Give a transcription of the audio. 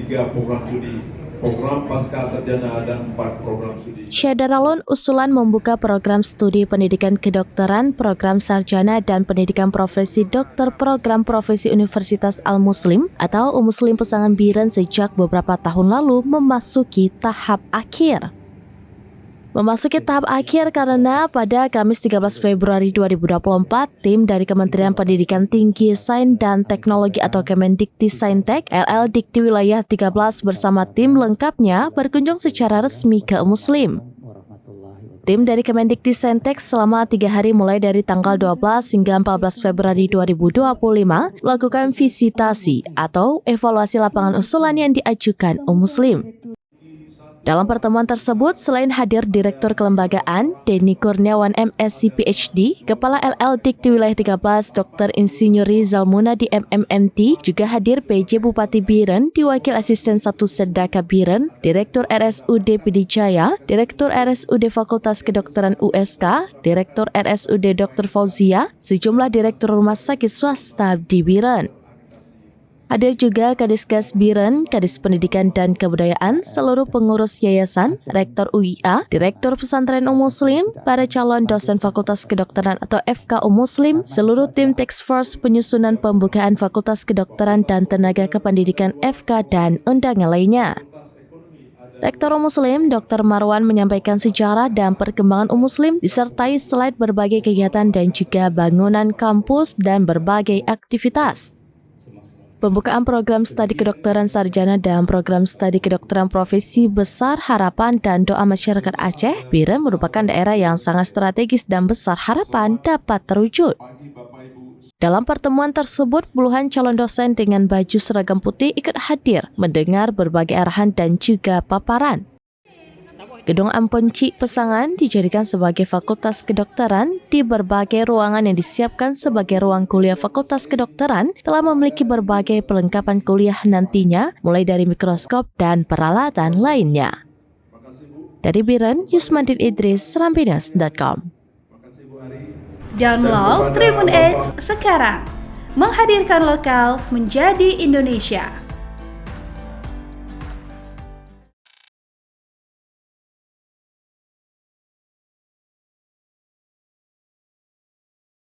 3 program studi, program pasca sarjana dan 4 program studi. Syahdaralun usulan membuka program studi pendidikan kedokteran, program sarjana dan pendidikan profesi dokter program profesi Universitas Al-Muslim atau Muslim Pesangan Biren sejak beberapa tahun lalu memasuki tahap akhir. Karena pada Kamis 13 Februari 2024, tim dari Kementerian Pendidikan Tinggi, Sains dan Teknologi atau Kemendikti-Saintek LL Dikti Wilayah 13 bersama tim lengkapnya berkunjung secara resmi ke Muslim. Tim dari Kemendikti-Saintek selama 3 hari mulai dari tanggal 12 hingga 14 Februari 2025 melakukan visitasi atau evaluasi lapangan usulan yang diajukan Muslim. Dalam pertemuan tersebut, selain hadir Direktur Kelembagaan, Denny Kurniawan MSc PhD, Kepala LL Dikti Wilayah 13, Dr. Insinyur Rizal Munadi MMMT, juga hadir PJ Bupati Biren, Diwakil Asisten 1 Sedaka Biren, Direktur RSUD Pidijaya, Direktur RSUD Fakultas Kedokteran USK, Direktur RSUD Dr. Fauzia, sejumlah Direktur Rumah Sakit Swasta di Biren. Hadir juga Kadiskas Biren, Kadis Pendidikan dan Kebudayaan, seluruh pengurus yayasan, Rektor UIA, Direktur Pesantren Muslim, para calon dosen Fakultas Kedokteran atau FK Muslim, seluruh tim Task Force penyusunan pembukaan Fakultas Kedokteran dan Tenaga Kependidikan FK dan undangan lainnya. Rektor Muslim, Dr. Marwan menyampaikan sejarah dan perkembangan Muslim disertai slide berbagai kegiatan dan juga bangunan kampus dan berbagai aktivitas. Pembukaan program studi kedokteran sarjana dan program studi kedokteran profesi besar harapan dan doa masyarakat Aceh, Biren merupakan daerah yang sangat strategis dan besar harapan dapat terwujud. Dalam pertemuan tersebut, puluhan calon dosen dengan baju seragam putih ikut hadir mendengar berbagai arahan dan juga paparan. Gedung Ampun Cik Pesangan dijadikan sebagai fakultas kedokteran di berbagai ruangan yang disiapkan sebagai ruang kuliah fakultas kedokteran telah memiliki berbagai perlengkapan kuliah nantinya mulai dari mikroskop dan peralatan lainnya. Dari Biren, Yusmandin Idris, serampinews.com. Download Tribun X sekarang, menghadirkan lokal menjadi Indonesia.